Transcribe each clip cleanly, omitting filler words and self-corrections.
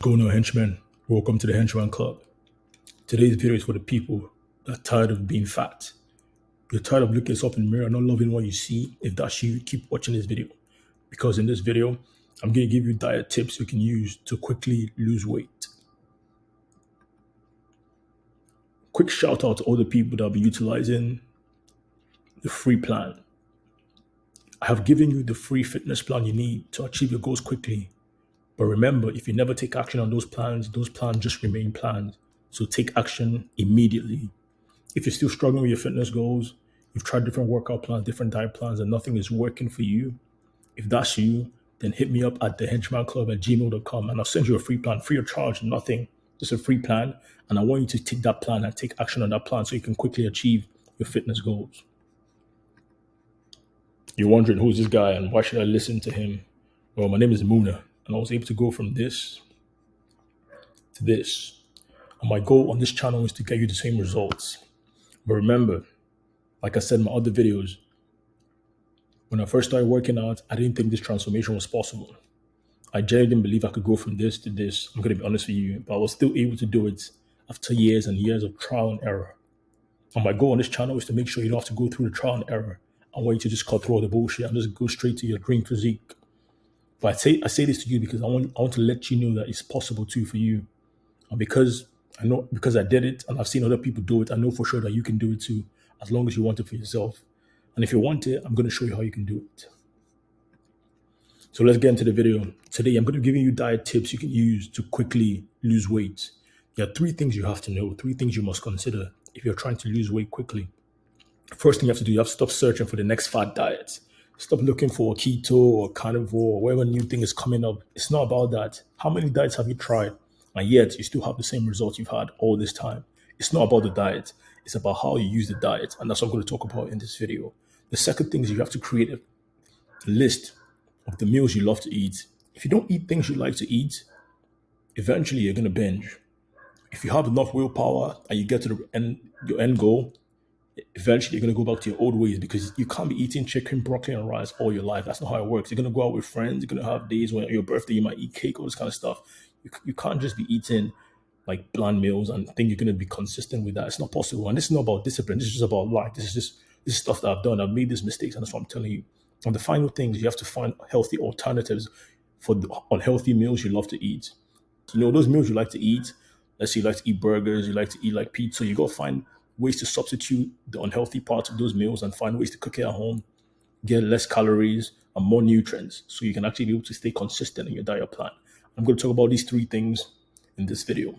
Going on, henchmen? Welcome to the Henchman Club. Today's video is for the people that are tired of being fat. You're tired of looking yourself in the mirror, not loving what you see. If that's you, keep watching this video. Because in this video, I'm going to give you diet tips you can use to quickly lose weight. Quick shout out to all the people that will be utilizing the free plan. I have given you the free fitness plan you need to achieve your goals quickly. But remember, if you never take action on those plans just remain plans. So take action immediately. If you're still struggling with your fitness goals, you've tried different workout plans, different diet plans, and nothing is working for you, if that's you, then hit me up at thehenchmanclub@gmail.com and I'll send you a free plan, free of charge, nothing, just a free plan. And I want you to take that plan and take action on that plan so you can quickly achieve your fitness goals. You're wondering, who's this guy and why should I listen to him? Well, my name is Muna, and I was able to go from this to this. And my goal on this channel is to get you the same results. But remember, like I said in my other videos, when I first started working out, I didn't think this transformation was possible. I genuinely didn't believe I could go from this to this. I'm going to be honest with you, but I was still able to do it after years and years of trial and error. And my goal on this channel is to make sure you don't have to go through the trial and error. I want you to just cut through all the bullshit and just go straight to your dream physique. But I say this to you because I want to let you know that it's possible too for you. And because I did it and I've seen other people do it, I know for sure that you can do it too, as long as you want it for yourself. And if you want it, I'm going to show you how you can do it. So let's get into the video. Today, I'm going to be giving you diet tips you can use to quickly lose weight. There are three things you have to know, three things you must consider if you're trying to lose weight quickly. First thing you have to do, you have to stop searching for the next fad diet. Stop looking for keto or carnivore or whatever new thing is coming up. It's not about that. How many diets have you tried? And yet you still have the same results you've had all this time. It's not about the diet. It's about how you use the diet. And that's what I'm going to talk about in this video. The second thing is you have to create a list of the meals you love to eat. If you don't eat things you like to eat, eventually you're going to binge. If you have enough willpower and you get to your end goal, eventually you're going to go back to your old ways because you can't be eating chicken, broccoli, and rice all your life. That's not how it works. You're going to go out with friends. You're going to have days when your birthday, you might eat cake, all this kind of stuff. You can't just be eating like bland meals and think you're going to be consistent with that. It's not possible. And this is not about discipline. This is just about life. This is stuff that I've done. I've made these mistakes, and that's what I'm telling you. And the final thing is you have to find healthy alternatives for the unhealthy meals you love to eat. You know, those meals you like to eat, let's say you like to eat burgers, you like to eat like pizza, you got to find ways to substitute the unhealthy parts of those meals and find ways to cook it at home, get less calories and more nutrients so you can actually be able to stay consistent in your diet plan. I'm going to talk about these three things in this video.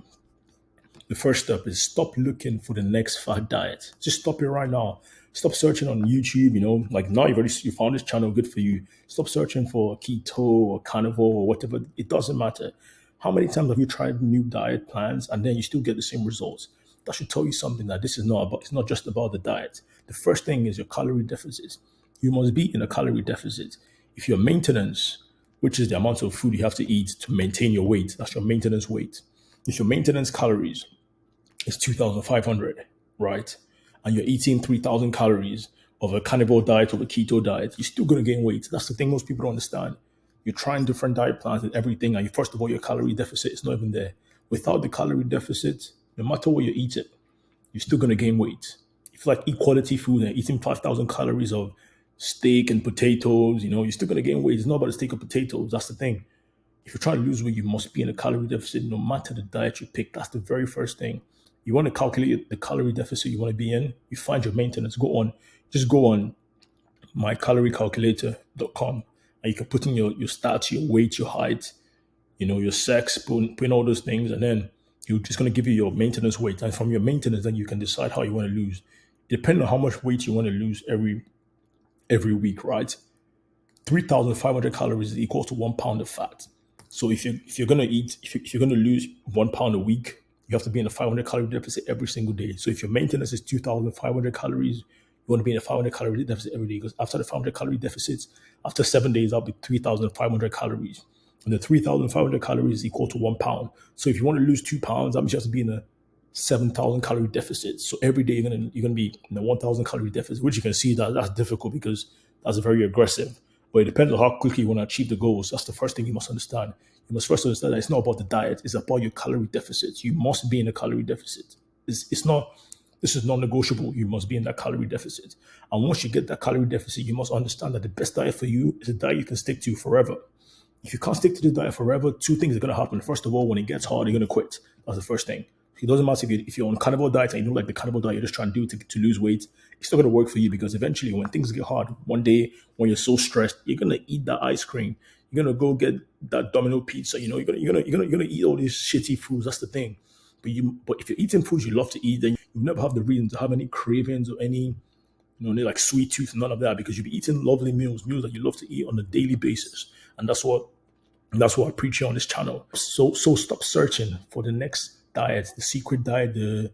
The first step is stop looking for the next fad diet. Just stop it right now. Stop searching on YouTube, like now you found this channel, good for you. Stop searching for keto or carnivore or whatever. It doesn't matter. How many times have you tried new diet plans and then you still get the same results? That should tell you something that this is it's not just about the diet. The first thing is your calorie deficit. You must be in a calorie deficit. If your maintenance, which is the amount of food you have to eat to maintain your weight, that's your maintenance weight. If your maintenance calories is 2,500, right? And you're eating 3,000 calories of a carnivore diet or a keto diet, you're still going to gain weight. That's the thing most people don't understand. You're trying different diet plans and everything, and first of all, your calorie deficit is not even there. Without the calorie deficit, no matter what you eat, you're still going to gain weight. If you like eat quality food and eating 5,000 calories of steak and potatoes, you're still going to gain weight. It's not about the steak and potatoes. That's the thing. If you're trying to lose weight, you must be in a calorie deficit no matter the diet you pick. That's the very first thing. You want to calculate the calorie deficit you want to be in. You find your maintenance. Just go on mycaloriecalculator.com and you can put in your stats, your weight, your height, your sex, put in all those things, and then you're just going to give you your maintenance weight. And from your maintenance, then you can decide how you want to lose. Depending on how much weight you want to lose every week, right? 3,500 calories is equal to 1 pound of fat. So if you're going to lose 1 pound a week, you have to be in a 500 calorie deficit every single day. So if your maintenance is 2,500 calories, you want to be in a 500 calorie deficit every day, because after the 500 calorie deficits, after 7 days, that'll be 3,500 calories. And the 3,500 calories is equal to 1 pound. So if you want to lose 2 pounds, that means you have to be in a 7,000 calorie deficit. So every day you're gonna be in a 1,000 calorie deficit, which you can see that's difficult because that's very aggressive. But it depends on how quickly you want to achieve the goals. That's the first thing you must understand. You must first understand that it's not about the diet, it's about your calorie deficit. You must be in a calorie deficit. It's not, this is non-negotiable. You must be in that calorie deficit. And once you get that calorie deficit, you must understand that the best diet for you is a diet you can stick to forever. If you can't stick to the diet forever, two things are going to happen. First of all, when it gets hard, you're going to quit. That's the first thing. It doesn't matter if you're on carnivore diet and you don't like the carnivore diet you're just trying to do to lose weight, it's still going to work for you because eventually when things get hard, one day when you're so stressed, you're going to eat that ice cream. You're going to go get that Domino pizza. You're gonna eat all these shitty foods. That's the thing. But if you're eating foods you love to eat, then you never have the reason to have any cravings or any like sweet tooth, none of that, because you'll be eating lovely meals that you love to eat on a daily basis. And that's what I preach here on this channel. So stop searching for the next diet, the secret diet, the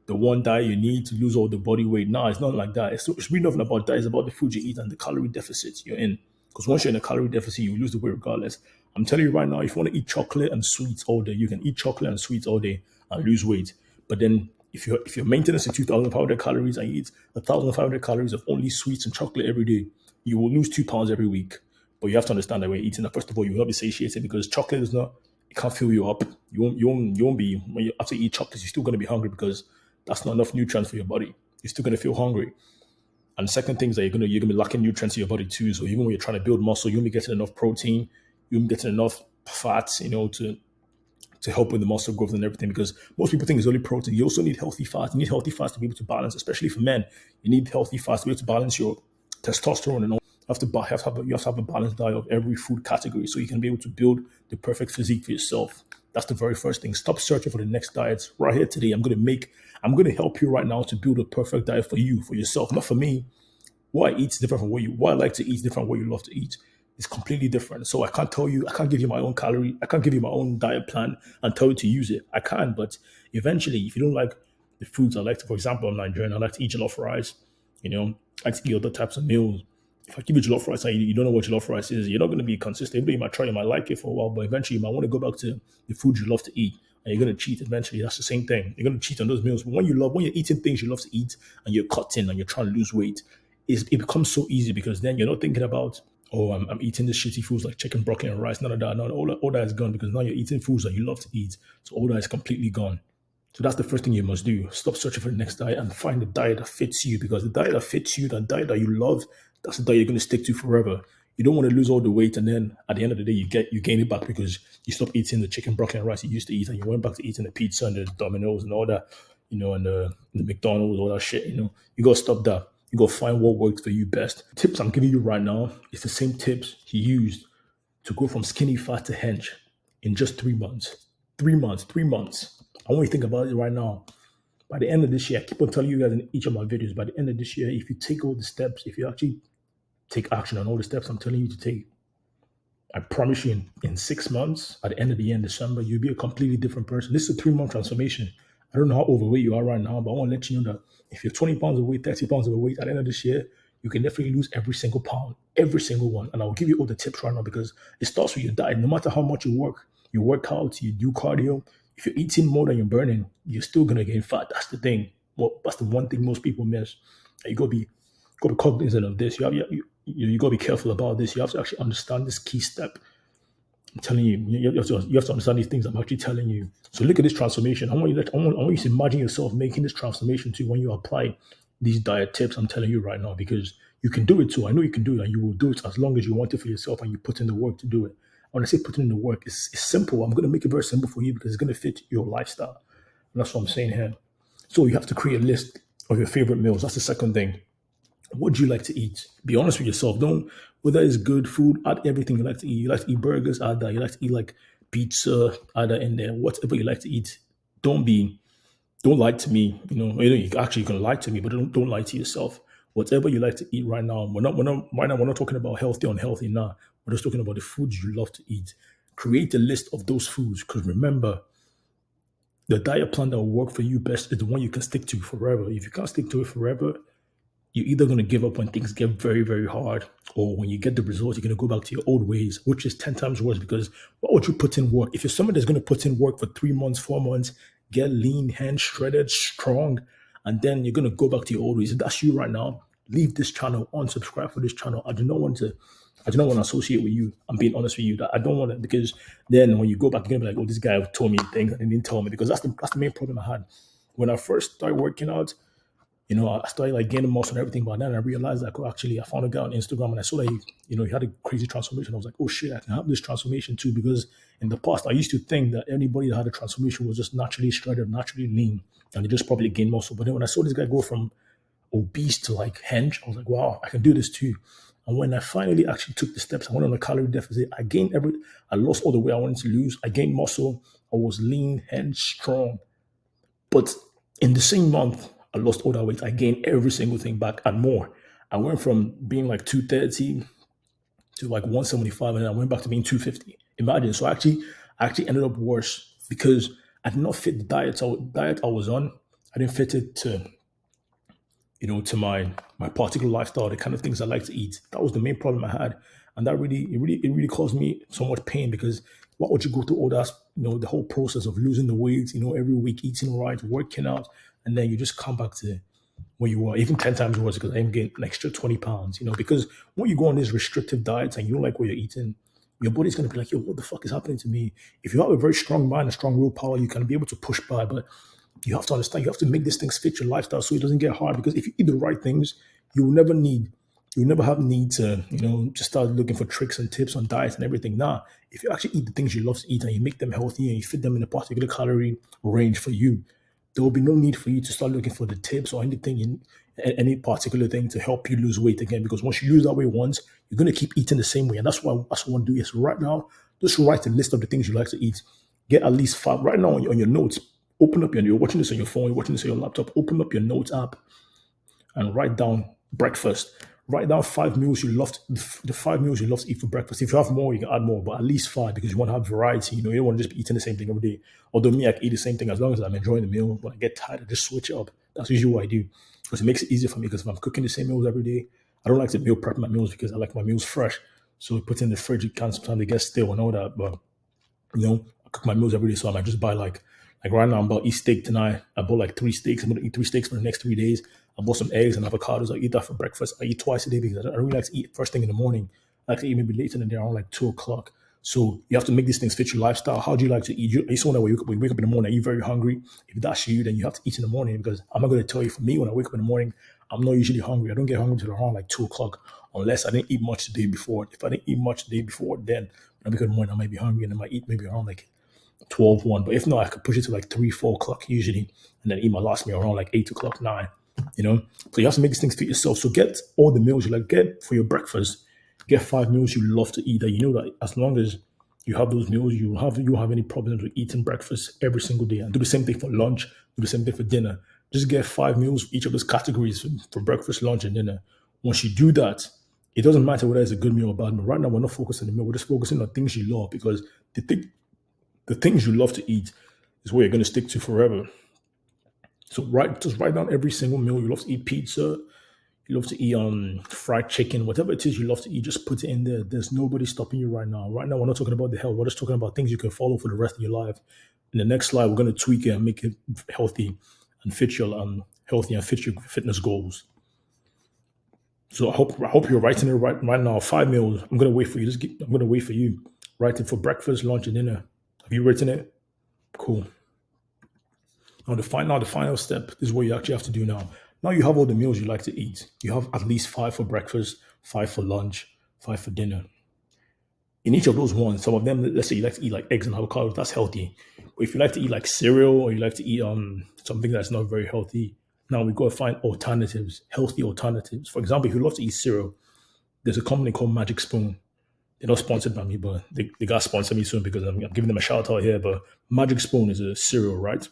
one diet you need to lose all the body weight. No, it's not like that. It's really nothing about that. It's about the food you eat and the calorie deficit you're in. Because once you're in a calorie deficit, you lose the weight regardless. I'm telling you right now, if you want to eat chocolate and sweets all day, you can eat chocolate and sweets all day and lose weight. But then if your maintenance is 2,500 calories and you eat 1,500 calories of only sweets and chocolate every day, you will lose 2 pounds every week. But you have to understand that when you're eating that, first of all, you will not be satiated because chocolate is not, it can't fill you up. You won't be, when you after you eat chocolate, you're still going to be hungry because that's not enough nutrients for your body. You're still going to feel hungry. And the second thing is that you're gonna be lacking nutrients in your body too. So even when you're trying to build muscle, you won't be getting enough protein, you won't be getting enough fats, to help with the muscle growth and everything. Because most people think it's only protein. You also need healthy fats. You need healthy fats to be able to balance, especially for men. You need healthy fats to be able to balance your testosterone and all. You have to have a balanced diet of every food category so you can be able to build the perfect physique for yourself. That's the very first thing. Stop searching for the next diets. Right here today, I'm gonna help you right now to build a perfect diet for you, for yourself, not for me. What I eat is different from what I like to eat is different from what you love to eat. It's completely different. So I can't give you my own I can't give you my own diet plan and tell you to use it. I can, but eventually, if you don't like the foods I like to, for example, I'm Nigerian, I like to eat jollof rice, I like to eat other types of meals. If I give you jollof rice and you don't know what jollof rice is, you're not going to be consistent. Even though you might try, you might like it for a while, but eventually you might want to go back to the food you love to eat and you're going to cheat eventually. That's the same thing. You're going to cheat on those meals. But when you're eating things you love to eat and you're cutting and you're trying to lose weight, it becomes so easy because then you're not thinking about, oh, I'm eating this shitty foods like chicken, broccoli, and rice. None of that. No, all that is gone because now you're eating foods that you love to eat. So all that is completely gone. So that's the first thing you must do. Stop searching for the next diet and find the diet that fits you because the diet that fits you, the diet that you love, that's the diet you're going to stick to forever. You don't want to lose all the weight and then at the end of the day you gain it back because you stop eating the chicken, broccoli, and rice you used to eat and you went back to eating the pizza and the Domino's and all that, and the McDonald's, all that shit. You gotta stop that. You gotta find what works for you best. Tips I'm giving you right now is the same tips he used to go from skinny fat to hench in just 3 months. 3 months, 3 months. I want you to think about it right now. By the end of this year, I keep on telling you guys in each of my videos, by the end of this year, if you take all the steps, if you actually take action on all the steps I'm telling you to take, I promise you in 6 months, at the end of the year in December, you'll be a completely different person. This is a 3 month transformation. I don't know how overweight you are right now, but I want to let you know that if you're 20 pounds overweight, 30 pounds overweight, at the end of this year, you can definitely lose every single pound, every single one. And I'll give you all the tips right now because it starts with your diet. No matter how much you work out, you do cardio, if you're eating more than you're burning, you're still going to gain fat. That's the thing. Well, that's the one thing most people miss. You got to be cognizant of this. You got to be careful about this. You have to actually understand this key step. I'm telling you, you have to understand these things I'm actually telling you. So look at this transformation. I want you to imagine yourself making this transformation too when you apply these diet tips I'm telling you right now because you can do it too. I know you can do it and you will do it as long as you want it for yourself and you put in the work to do it. When I say put in the work, it's simple. I'm going to make it very simple for you because it's going to fit your lifestyle. And that's what I'm saying here. So you have to create a list of your favorite meals. That's the second thing. What do you like to eat? Be honest with yourself. Don't, whether it's good food, add everything you like to eat. You like to eat burgers, add that. You like to eat like pizza, add that in there. Whatever you like to eat. Don't be, don't lie to me. You can lie to me, but don't lie to yourself. Whatever you like to eat right now, we're not talking about healthy or unhealthy now. We're just talking about the foods you love to eat. Create a list of those foods because remember, the diet plan that will work for you best is the one you can stick to forever. If you can't stick to it forever, you're either going to give up when things get very, very hard, or when you get the results, you're going to go back to your old ways, which is 10 times worse because what would you put in work? If you're someone that's going to put in work for 3 months, 4 months, get lean, hands shredded, strong, and then you're going to go back to your old ways. If that's you right now, leave this channel, unsubscribe for this channel. I do not want to I do not want to associate with you. I'm being honest with you that I don't want to, because then when you go back, you're gonna be like, oh, this guy told me things and he didn't tell me, because that's the main problem I had when I first started working out. I started like gaining muscle and everything, but then I realized that actually I found a guy on Instagram and I saw that he had a crazy transformation. I was like, oh shit, I can have this transformation too. Because in the past, I used to think that anybody that had a transformation was just naturally shredded, naturally lean, and they just probably gained muscle. But then when I saw this guy go from obese to like hench, I was like, wow, I can do this too. And when I finally actually took the steps, I went on a calorie deficit. I lost all the weight I wanted to lose. I gained muscle. I was lean, hench, strong. But in the same month, I lost all that weight. I gained every single thing back and more. I went from being like 230 to like 175, and I went back to being 250. Imagine. So I actually ended up worse because I did not fit the diet I was on. I didn't fit it to my particular lifestyle, the kind of things I like to eat. That was the main problem I had, and that really caused me so much pain, because why would you go through all that, the whole process of losing the weight, every week eating right, working out, and then you just come back to where you were, even 10 times worse, because I'm getting an extra 20 pounds, because when you go on these restrictive diets and you don't like what you're eating, your body's going to be like, yo, what the fuck is happening to me? If you have a very strong mind, a strong willpower, you can be able to push by, but you have to understand, you have to make these things fit your lifestyle so it doesn't get hard. Because if you eat the right things, you will never need, you will never have need to, just start looking for tricks and tips on diets and everything. Nah, if you actually eat the things you love to eat and you make them healthy and you fit them in a particular calorie range for you, there will be no need for you to start looking for the tips or anything in any particular thing to help you lose weight again. Because once you lose that weight once, you're going to keep eating the same way. And that's what I want to do is right now, just write a list of the things you like to eat. Get at least five right now on your notes. Open up you're watching this on your phone, you're watching this on your laptop, open up your notes app and write down breakfast. Write down five meals you love to, the 5 meals you love to eat for breakfast. If you have more, you can add more, but at least five, because you want to have variety. You don't want to just be eating the same thing every day. Although me, I can eat the same thing as long as I'm enjoying the meal. When I get tired, I just switch it up. That's usually what I do, because it makes it easier for me. Because if I'm cooking the same meals every day, I don't like to meal prep my meals because I like my meals fresh. So put in the fridge, it can sometimes they get stale and all that. But I cook my meals every day, so I might just buy like right now I'm about to eat steak tonight. I bought like 3 steaks. I'm gonna eat 3 steaks for the next 3 days. I bought some eggs and avocados. I eat that for breakfast. I eat twice a day because I don't really like to eat first thing in the morning. I like to eat maybe later in the day around like 2 o'clock. So you have to make these things fit your lifestyle. How do you like to eat? Are you someone that when you wake up in the morning, are you very hungry? If that's you, then you have to eat in the morning, because I'm not going to tell you, for me, when I wake up in the morning, I'm not usually hungry. I don't get hungry until around like 2 o'clock, unless I didn't eat much the day before. If I didn't eat much the day before, then when I wake up in the morning, I might be hungry and I might eat maybe around like 12, 1. But if not, I could push it to like 3, 4 o'clock usually, and then eat my last meal around like 8 o'clock, 9. So you have to make these things fit yourself. So get all the meals you like. Get for your breakfast, get 5 meals you love to eat, that you know that as long as you have those meals, you won't have any problems with eating breakfast every single day. And do the same thing for lunch, do the same thing for dinner. Just get 5 meals for each of those categories for breakfast, lunch, and dinner. Once you do that, it doesn't matter whether it's a good meal or bad meal. Right now, we're not focusing on the meal. We're just focusing on things you love, because the things you love to eat is what you're going to stick to forever. So just write down every single meal. You love to eat pizza, you love to eat fried chicken, whatever it is you love to eat, just put it in there. There's nobody stopping you right now. Right now, we're not talking about the health. We're just talking about things you can follow for the rest of your life. In the next slide, we're going to tweak it and make it healthy and fit your fitness goals. So I hope you're writing it right now. 5 meals. I'm gonna wait for you. I'm gonna wait for you. Write it for breakfast, lunch, and dinner. Have you written it? Cool. Now the final step is what you actually have to do now. Now you have all the meals you like to eat. You have at least five for breakfast, five for lunch, five for dinner. In each of those ones, some of them, let's say you like to eat like eggs and avocados, that's healthy. But if you like to eat like cereal, or you like to eat something that's not very healthy, now we got to find alternatives, healthy alternatives. For example, if you love to eat cereal, there's a company called Magic Spoon. They're not sponsored by me, but they got to sponsor me soon, because I'm giving them a shout out here. But Magic Spoon is a cereal, right?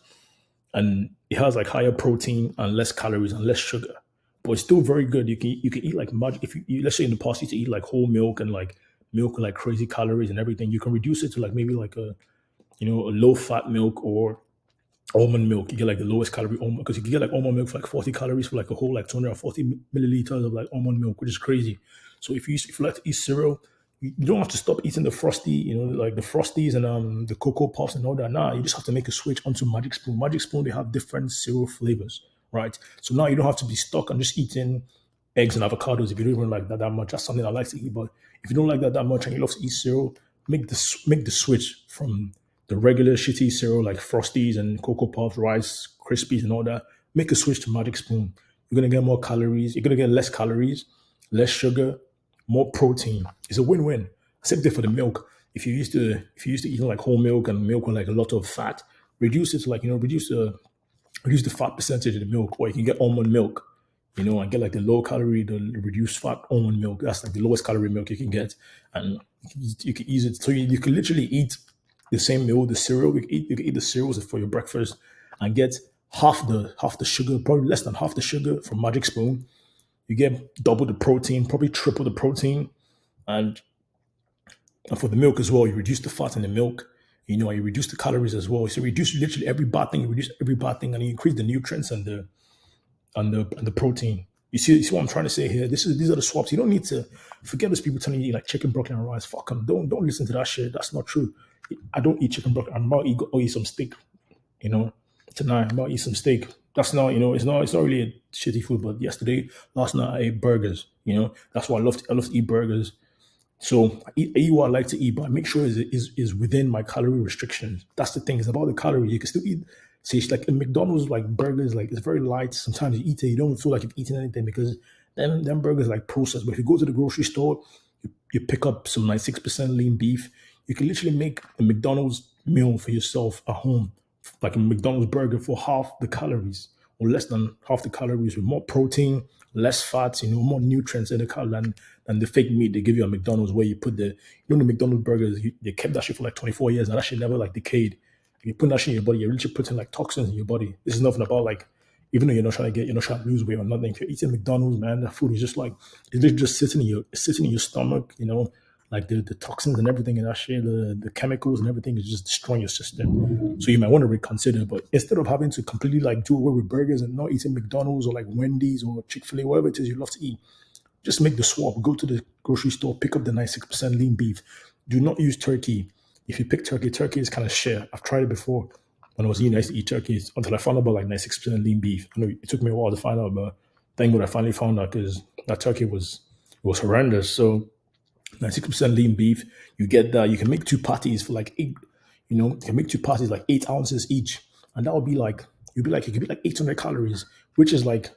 And it has like higher protein and less calories and less sugar, but it's still very good. You can eat like much, if let's say in the past you used to eat like whole milk and like milk with like crazy calories and everything. You can reduce it to like maybe like a low fat milk or almond milk. You get like the lowest calorie almond, because you can get like almond milk for like 40 calories for like a whole like 240 milliliters of like almond milk, which is crazy. So if you like to eat cereal, you don't have to stop eating the frosty, like the frosties and the cocoa puffs and all that. Nah, you just have to make a switch onto Magic Spoon. Magic Spoon, they have different cereal flavors, right? So now you don't have to be stuck on just eating eggs and avocados. If you don't even like that much, that's something I like to eat. But if you don't like that much and you love to eat cereal, make the switch from the regular shitty cereal like Frosties and Cocoa Puffs, Rice Krispies, and all that. Make a switch to Magic Spoon. You're gonna get more calories. You're gonna get less calories, less sugar, more protein. It's a win-win. Same thing for the milk. If you used to eating like whole milk and milk with like a lot of fat, reduce it to like reduce the fat percentage of the milk, or you can get almond milk, and get like the low calorie, the reduced fat almond milk. That's like the lowest calorie milk you can get, and you can use it. So you can literally eat the same meal, the cereal. You can eat the cereals for your breakfast, and get half the sugar, probably less than half the sugar from Magic Spoon. You get double the protein, probably triple the protein, and for the milk as well, you reduce the fat in the milk. And you reduce the calories as well. So you reduce literally every bad thing. You reduce every bad thing, and you increase the nutrients and the protein. You see what I'm trying to say here. These are the swaps. You don't need to forget those people telling you like chicken, broccoli, and rice. Fuck them. Don't listen to that shit. That's not true. I don't eat chicken, broccoli. I'm about to eat some steak. You know, tonight I'm about to eat some steak. That's not it's not really a shitty food. But last night I ate burgers. That's why I love to eat burgers. So I eat what I like to eat, but I make sure is within my calorie restrictions. That's the thing. It's about the calories. You can still eat. See, it's like in McDonald's, like burgers, like it's very light. Sometimes you eat it, you don't feel like you've eaten anything because them burgers like processed. But if you go to the grocery store, you pick up some like 6% lean beef. You can literally make a McDonald's meal for yourself at home, like a McDonald's burger for half the calories or less than half the calories with more protein, less fats, more nutrients in the car than the fake meat they give you at McDonald's where you put the McDonald's burgers, they kept that shit for like 24 years and that shit never like decayed. If you put that shit in your body, you're literally putting like toxins in your body. This is nothing about like, even though you're not trying to lose weight or nothing. If you're eating McDonald's, man, that food is just like, it's literally just sitting in your stomach, like the toxins and everything and that shit, the chemicals and everything is just destroying your system. So you might want to reconsider. But instead of having to completely like do away with burgers and not eating McDonald's or like Wendy's or Chick-fil-A, whatever it is you love to eat, just make the swap. Go to the grocery store, pick up the 96% lean beef. Do not use turkey. If you pick turkey, turkey is kind of shit. I've tried it before when I was eating. I used to eat turkey until I found out about like 96% lean beef. I know it took me a while to find out, but thank God I finally found out because that turkey was horrendous. So 96% lean beef, you get that. You can make two patties for like eight. You can make two patties like 8 ounces each, and that would be like it could be like 800 calories, which is like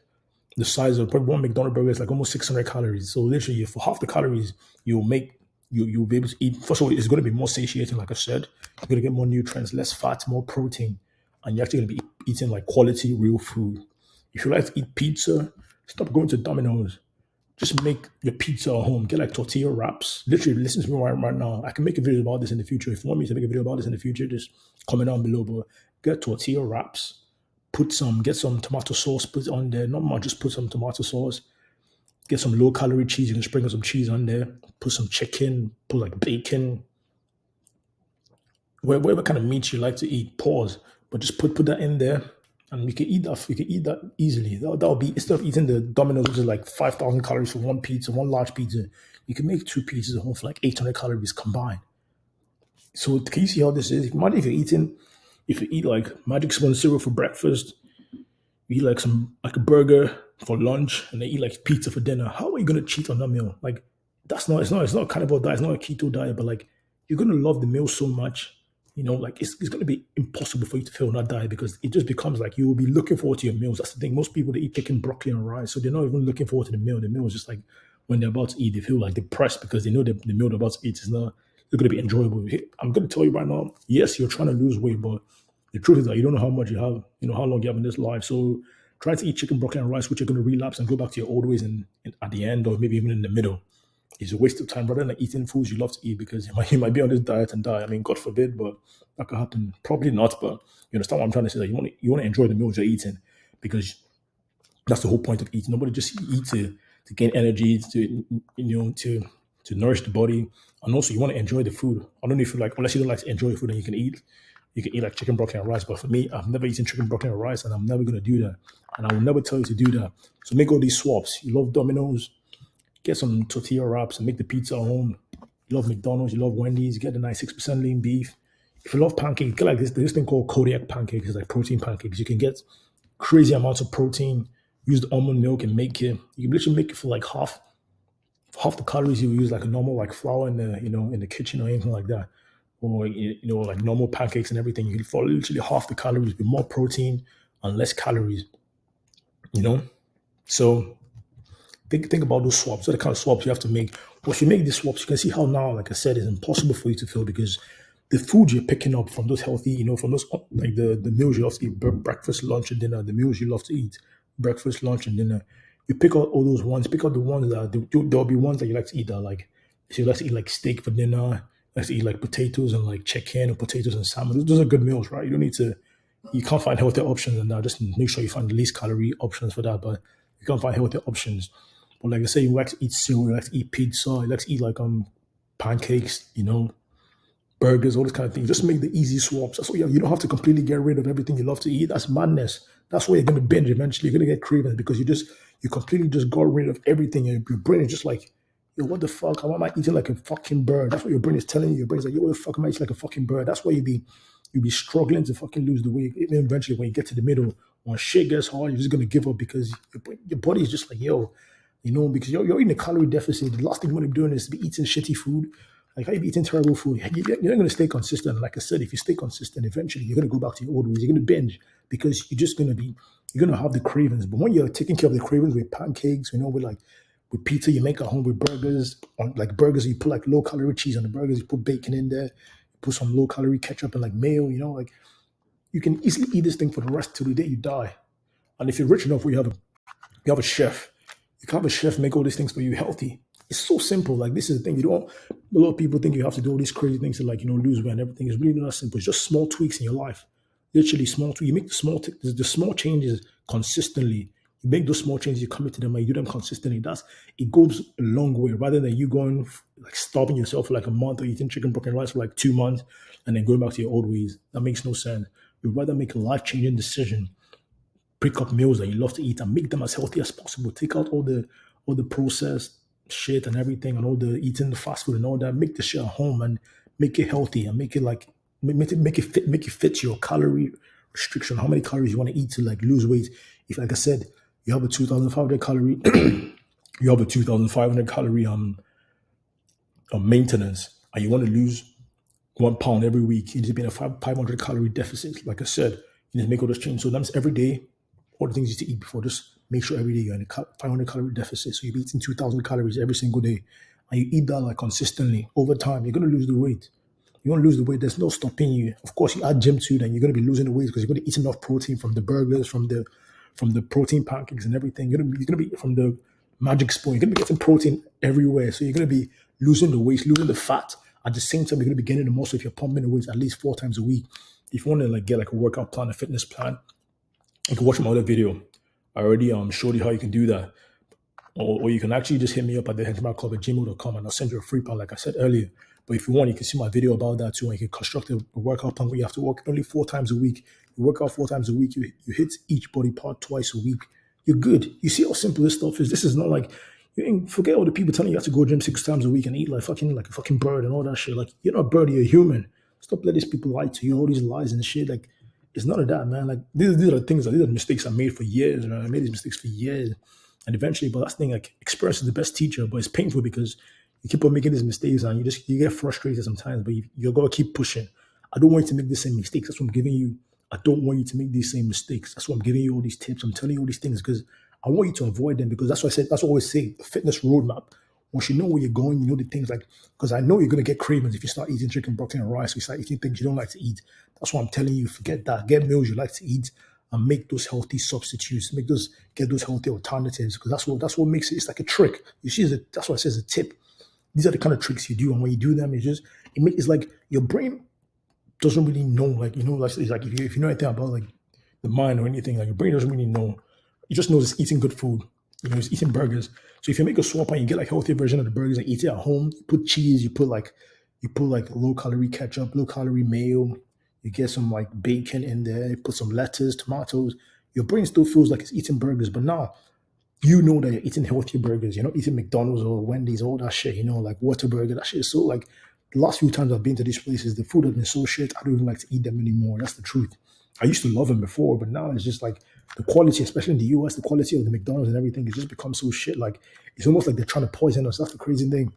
the size of probably one McDonald's burger is like almost 600 calories. So literally, for half the calories, you'll make you'll be able to eat. First of all, it's going to be more satiating, like I said. You're going to get more nutrients, less fat, more protein, and you're actually going to be eating like quality real food. If you like to eat pizza, stop going to Domino's. Just make your pizza at home. Get like tortilla wraps. Literally, listen to me right now. I can make a video about this in the future. If you want me to make a video about this in the future, just comment down below. But get tortilla wraps. Get some tomato sauce. Put it on there. Not much. Just put some tomato sauce. Get some low calorie cheese. You can sprinkle some cheese on there. Put some chicken. Put like bacon. Whatever kind of meat you like to eat. Pause. But just put that in there, and you can eat that. You can eat that easily. That'll be instead of eating the Domino's, which is like 5,000 calories for one pizza, one large pizza. You can make two pizzas at home for like 800 calories combined. So can you see how this is? Imagine if you eat like Magic Spoon cereal for breakfast, you eat like a burger for lunch, and then eat like pizza for dinner. How are you gonna cheat on that meal? Like it's not a cannibal diet, it's not a keto diet, but like you're gonna love the meal so much. Like it's gonna be impossible for you to fail on that diet because it just becomes like you will be looking forward to your meals. That's the thing. Most people they eat chicken, broccoli, and rice, so they're not even looking forward to the meal. The meal is just like when they're about to eat, they feel like depressed because they know that the meal they're about to eat is not going to be enjoyable. I'm going to tell you right now, yes, you're trying to lose weight, but the truth is that you don't know how much you have, how long you have in this life. So try to eat chicken, broccoli, and rice, which you're going to relapse and go back to your old ways at the end or maybe even in the middle. It's a waste of time rather than eating foods you love to eat because you might be on this diet and die. I mean, God forbid, but that could happen. Probably not, but you understand what I'm trying to say. That you want to enjoy the meals you're eating because that's the whole point of eating. Nobody just eats to gain energy, to nourish the body, and also you want to enjoy the food. I don't know if you like, unless you don't like to enjoy food, then you can eat. You can eat like chicken, broccoli, and rice. But for me, I've never eaten chicken, broccoli, and rice, and I'm never gonna do that. And I will never tell you to do that. So make all these swaps. You love Domino's, get some tortilla wraps and make the pizza at home. You love McDonald's, you love Wendy's, get the 96% lean beef. If you love pancakes, get like this thing called Kodiak pancakes, it's like protein pancakes. You can get crazy amounts of protein, Use the almond milk and make it. You can literally make it for like half the calories you use like a normal like flour in the in the kitchen or anything like that, or like normal pancakes and everything. You can for literally half the calories with more protein and less calories. You know, so think about those swaps. What the kind of swaps you have to make. Once you make these swaps, you can see how now, like I said, it's impossible for you to fail because the food you're picking up from those healthy, from those like the meals you love to eat, breakfast, lunch, and dinner, the meals you love to eat, breakfast, lunch, and dinner. You pick out all those ones. Pick out the ones that there'll be ones that you like to eat that like if you like to eat like steak for dinner, like to eat like potatoes and like chicken or potatoes and salmon. Those are good meals, right? You don't need to you can't find healthier options than that. Just make sure you find the least calorie options for that. But you can't find healthier options. But like I say, you like to eat cereal, you like to eat pizza, you like to eat like pancakes, burgers, all this kind of thing. Just make the easy swaps. That's what you don't have to completely get rid of everything you love to eat. That's madness. That's why you're gonna binge eventually. You're gonna get cravings because you completely just got rid of everything. And your brain is just like, yo, what the fuck? Why am I eating like a fucking bird? That's what your brain is telling you. Your brain's like, yo, what the fuck am I eating like a fucking bird? That's why you be struggling to fucking lose the weight. Even eventually when you get to the middle, when shit gets hard, you're just gonna give up because your body is just like, yo, because you're in a calorie deficit. The last thing you want to be doing is to be eating shitty food. Like how you be eating terrible food. You're not going to stay consistent. Like I said, if you stay consistent, eventually you're going to go back to your old ways. You're going to binge because you're going to have the cravings. But when you're taking care of the cravings with pancakes, with pizza you make at home, with burgers, on like burgers, you put like low calorie cheese on the burgers, you put bacon in there, you put some low calorie ketchup and like mayo, like you can easily eat this thing for the rest till the day you die. And if you're rich enough where you have a chef. You can have a chef make all these things for you healthy. It's so simple. Like this is the thing. You don't. A lot of people think you have to do all these crazy things to like lose weight and everything. It's really not simple. It's just small tweaks in your life. Literally small tweaks. You make the small changes consistently. You make those small changes. You commit to them and you do them consistently. It goes a long way. Rather than you going like starving yourself for like a month or eating chicken broken rice for like 2 months and then going back to your old ways. That makes no sense. You'd rather make a life changing decision, pick up meals that you love to eat and make them as healthy as possible. Take out all the processed shit and everything and all the eating the fast food and all that. Make the shit at home and make it healthy and make it like make it fit your calorie restriction. How many calories you want to eat to like lose weight? If like I said, you have a 2,500 calorie you have a 2,500 calorie maintenance and you want to lose 1 pound every week. You need to be in a 500 calorie deficit. Like I said, you need to make all those changes. So that's every day, all the things you need to eat before. Just make sure every day you're in a 500 calorie deficit. So you're eating 2,000 calories every single day. And you eat that like consistently over time, you're going to lose the weight. You're going to lose the weight. There's no stopping you. Of course, you add gym to it and you're going to be losing the weight because you're going to eat enough protein from the burgers, from the protein pancakes and everything. You're going to be from the magic spoon. You're going to be getting protein everywhere. So you're going to be losing the weight, losing the fat. At the same time, you're going to be getting the muscle if you're pumping the weights at least 4 times a week. If you want to like get like a workout plan, a fitness plan, you can watch my other video. I already showed you how you can do that. Or you can actually just hit me up at the henchmarkclub@gmail.com and I'll send you a free plan, like I said earlier. But if you want, you can see my video about that too. And you can construct a workout plan where you have to work only 4 times a week. You work out 4 times a week, you hit each body part twice a week. You're good. You see how simple this stuff is. This is not like forget all the people telling you have to go gym 6 times a week and eat like a fucking bird and all that shit. Like you're not a bird, you're a human. Stop letting these people lie to you, all these lies and shit. Like it's none of that, man. Like these are things these are mistakes I made for years, man. I made these mistakes for years. And eventually, but that's the thing, like experience is the best teacher, but it's painful because you keep on making these mistakes and you get frustrated sometimes, but you gotta keep pushing. I don't want you to make the same mistakes. That's what I'm giving you. I don't want you to make these same mistakes. That's why I'm giving you all these tips. I'm telling you all these things because I want you to avoid them because that's what I said. That's what I always say. The fitness roadmap. Once you know where you're going, you know the things like because I know you're gonna get cravings if you start eating chicken, broccoli, and rice. Or you start eating things you don't like to eat. That's why I'm telling you. Forget that. Get meals you like to eat and make those healthy substitutes. Get those healthy alternatives because that's what makes it. It's like a trick. You see, that's what I say is a tip. These are the kind of tricks you do, and when you do them, it's like your brain doesn't really know, like it's like if you know anything about like the mind or anything, like your brain doesn't really know. It just knows it's eating good food. It's eating burgers. So if you make a swap and you get like healthier version of the burgers and eat it at home, you put cheese, you put like low calorie ketchup, low calorie mayo, you get some like bacon in there, you put some lettuce, tomatoes. Your brain still feels like it's eating burgers, but now you know that you're eating healthier burgers. You're not eating McDonald's or Wendy's, all that shit, like Whataburger. That shit is so like the last few times I've been to these places, the food has been so shit, I don't even like to eat them anymore. That's the truth. I used to love them before, but now it's just like the quality, especially in the US, the quality of the McDonald's and everything, it just becomes so shit. Like it's almost like they're trying to poison us. That's the crazy thing.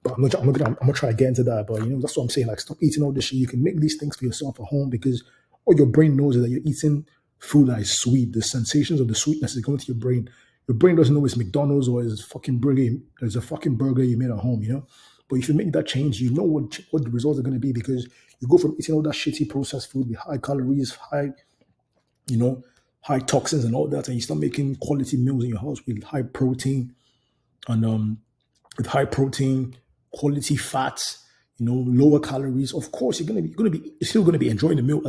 But I'm gonna try to get into that. But that's what I'm saying. Like, stop eating all this shit. You can make these things for yourself at home because all your brain knows is that you're eating food that is sweet. The sensations of the sweetness is going to your brain. Your brain doesn't know it's McDonald's or it's fucking burger. It's a fucking burger you made at home. But if you make that change, you know what the results are going to be because you go from eating all that shitty processed food with high calories, you know, high toxins and all that, and you start making quality meals in your house with high protein and with high protein, quality fats, lower calories. Of course, you're still gonna be enjoying the meal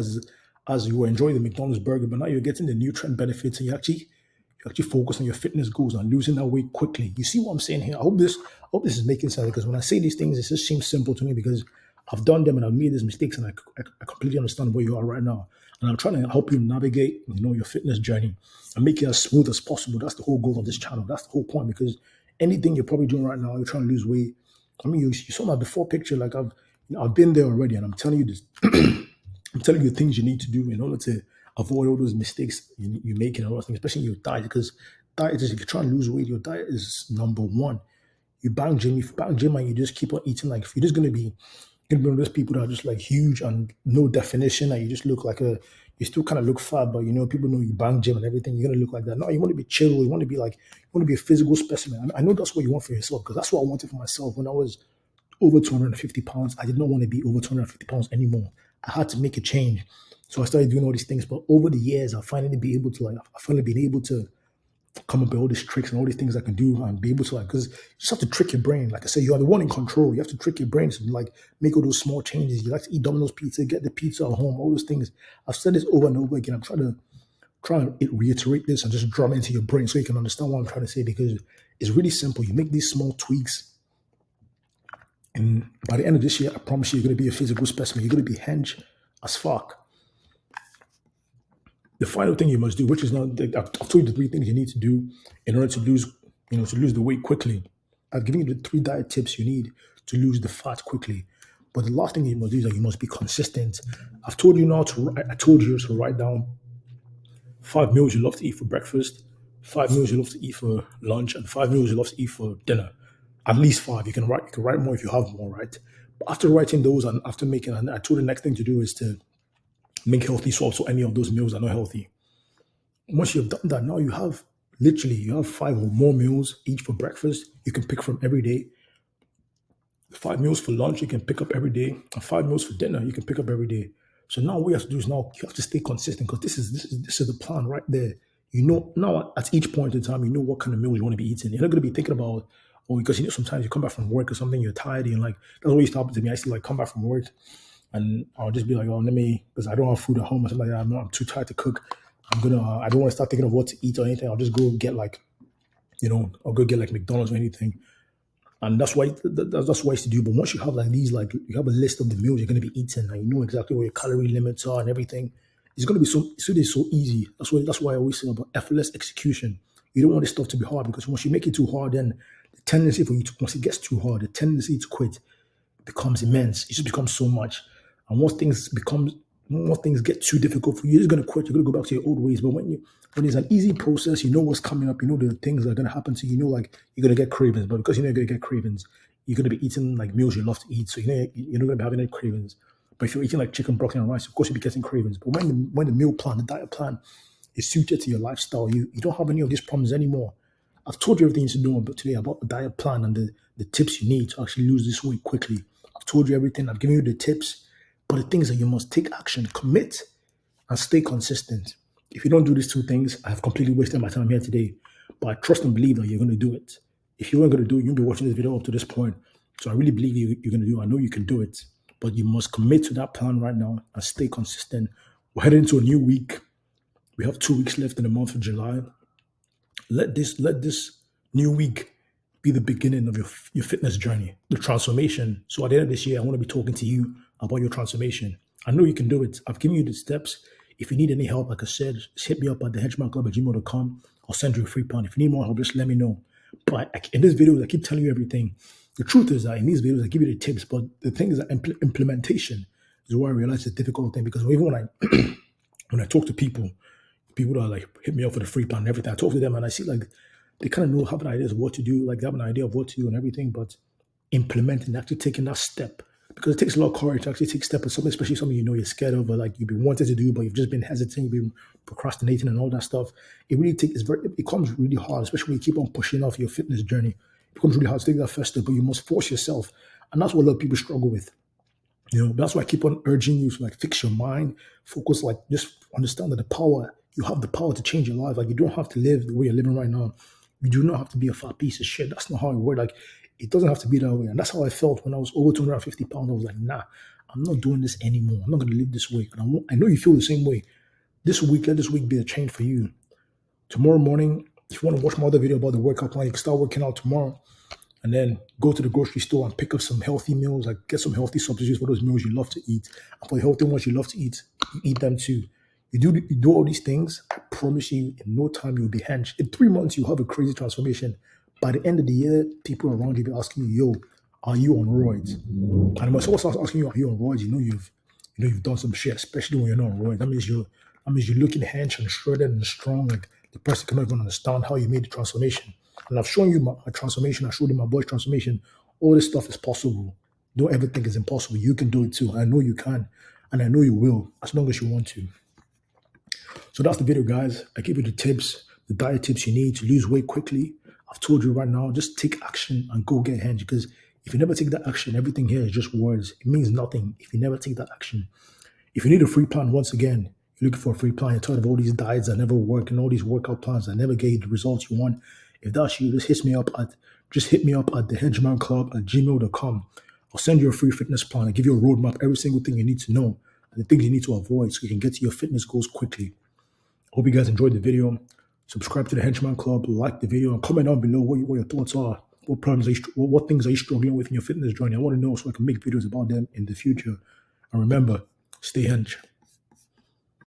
as you were enjoying the McDonald's burger, but now you're getting the nutrient benefits and you actually focus on your fitness goals and losing that weight quickly. You see what I'm saying here? I hope this is making sense because when I say these things, it just seems simple to me because I've done them and I've made these mistakes and I completely understand where you are right now. And I'm trying to help you navigate, your fitness journey and make it as smooth as possible. That's the whole goal of this channel. That's the whole point because anything you're probably doing right now, you're trying to lose weight. I mean, you saw my before picture. Like I've been there already, and I'm telling you this. I'm telling you the things you need to do in order to avoid all those mistakes you make and all those things, especially in your diet. Because diet is, if you're trying to lose weight, your diet is number one. You bang gym, if you bang gym and you just keep on eating, like if you're just gonna be one of those people that are just like huge and no definition, and you just look like you still kind of look fat, but people know you bang gym and everything. You're gonna look like that. No, you want to be chill. You want to be like you want to be a physical specimen. And I know that's what you want for yourself because that's what I wanted for myself when I was over 250 pounds. I did not want to be over 250 pounds anymore. I had to make a change. So I started doing all these things. But over the years, I finally been able to come up with all these tricks and all these things I can do and be able to because you just have to trick your brain. Like I said, you are the one in control. You have to trick your brain to like make all those small changes. You like to eat Domino's pizza, get the pizza at home, all those things. I've said this over and over again. I'm trying to reiterate this and just drum it into your brain so you can understand what I'm trying to say because it's really simple. You make these small tweaks and by the end of this year, I promise you, you're going to be a physical specimen. You're going to be hench as fuck. The final thing you must do, which is not, I've told you the three things you need to do in order to lose the weight quickly. I've given you the three diet tips you need to lose the fat quickly. But the last thing you must do is that you must be consistent. I told you to write down 5 meals you love to eat for breakfast, 5 meals you love to eat for lunch, and 5 meals you love to eat for dinner. At least five. You can write more if you have more, right? But after writing those and after making, and I told the next thing to do is to make healthy swaps so any of those meals are not healthy. Once you've done that, now you have 5 or more meals each for breakfast. You can pick from every day. 5 meals for lunch you can pick up every day, and 5 meals for dinner you can pick up every day. So now what you have to do is now you have to stay consistent because this is the plan right there. Now at each point in time, you know what kind of meals you want to be eating. You're not going to be thinking about because sometimes you come back from work or something, you're tired and like that's what used to happen to me. I used to like come back from work and I'll just be like, oh, let me because I don't have food at home or something like that. I'm too tired to cook. I don't want to start thinking of what to eat or anything. I'll just go get like, I'll go get like McDonald's or anything. And that's what I used to do. But once you have like these, like you have a list of the meals you're going to be eating, and you know exactly what your calorie limits are and everything, it's going to be so easy. That's why I always say about effortless execution. You don't want this stuff to be hard because once you make it too hard, then the tendency for you to once it gets too hard, the tendency to quit becomes immense. It just becomes so much. And once things get too difficult for you, you're just gonna quit. You're gonna go back to your old ways. But when it's an easy process, you know what's coming up. You know the things that are gonna happen to you. You know, like you're gonna get cravings. But because you're not gonna get cravings, you're gonna be eating like meals you love to eat. So you're not gonna be having any cravings. But if you're eating like chicken, broccoli, and rice, of course you'll be getting cravings. But when the meal plan, the diet plan is suited to your lifestyle, you don't have any of these problems anymore. I've told you everything you need to know about today about the diet plan and the tips you need to actually lose this weight quickly. I've told you everything. I've given you the tips. But the things that you must take action, commit, and stay consistent. If you don't do these two things, I have completely wasted my time here today. But I trust and believe that you're going to do it. If you weren't going to do it, you'd be watching this video up to this point. So I really believe you're going to do it. I know you can do it. But you must commit to that plan right now and stay consistent. We're heading into a new week. We have 2 weeks left in the month of July. Let this new week be the beginning of your fitness journey, the transformation. So at the end of this year, I want to be talking to you about your transformation. I know you can do it. I've given you the steps. If you need any help, like I said, just hit me up at thehenchmanclub@gmail.com. I'll send you a free plan. If you need more help, just let me know. But in this video, I keep telling you everything. The truth is that in these videos, I give you the tips, but the thing is that implementation is where I realize it's a difficult thing because even when I talk to people, people that like hit me up for the free plan and everything. I talk to them and I see like they kind of know, have an idea of what to do, like they have an idea of what to do and everything, but implementing, actually taking that step. Because it takes a lot of courage to actually take a step of something, especially something you know you're scared of, or like you've been wanting to do, but you've just been hesitant, you've been procrastinating and all that stuff. It really takes, it becomes really hard, especially when you keep on pushing off your fitness journey. It becomes really hard to take that first step, but you must force yourself. And that's what a lot of people struggle with. That's why I keep on urging you to like fix your mind, focus, like just understand that you have the power to change your life. Like you don't have to live the way you're living right now. You do not have to be a fat piece of shit. That's not how it works. Like it doesn't have to be that way. And that's how I felt when I was over 250 pounds. I was like, nah, I'm not doing this anymore. I'm not gonna live this way. And I know you feel the same way. This week, let this week be a change for you. Tomorrow morning, if you want to watch my other video about the workout plan, you can start working out tomorrow and then go to the grocery store and pick up some healthy meals, like get some healthy substitutes for those meals you love to eat. And for the healthy ones you love to eat, you eat them too. You do all these things, I promise you, in no time you'll be hinged. In 3 months, you'll have a crazy transformation. By the end of the year, people around you will be asking you, yo, are you on roids? And when someone starts asking you, are you on roids, you've done some shit, especially when you're not on roids. That means you're looking hench and shredded and strong. Like the person cannot even understand how you made the transformation. And I've shown you my transformation. I showed you my boy's transformation. All this stuff is possible. Don't ever think it's impossible. You can do it too. I know you can. And I know you will, as long as you want to. So that's the video, guys. I give you the tips, the diet tips you need to lose weight quickly. I've told you right now, just take action and go get hench. Because if you never take that action, everything here is just words. It means nothing if you never take that action. If you need a free plan, once again, you're looking for a free plan, you're tired of all these diets that never work and all these workout plans that never get you the results you want. If that's you, just hit me up at thehenchmanclub@gmail.com. I'll send you a free fitness plan. I'll give you a roadmap, every single thing you need to know, and the things you need to avoid so you can get to your fitness goals quickly. Hope you guys enjoyed the video. Subscribe to the Henchman Club, like the video, and comment down below what your thoughts are. What problems what things are you struggling with in your fitness journey? I want to know so I can make videos about them in the future. And remember, stay hench.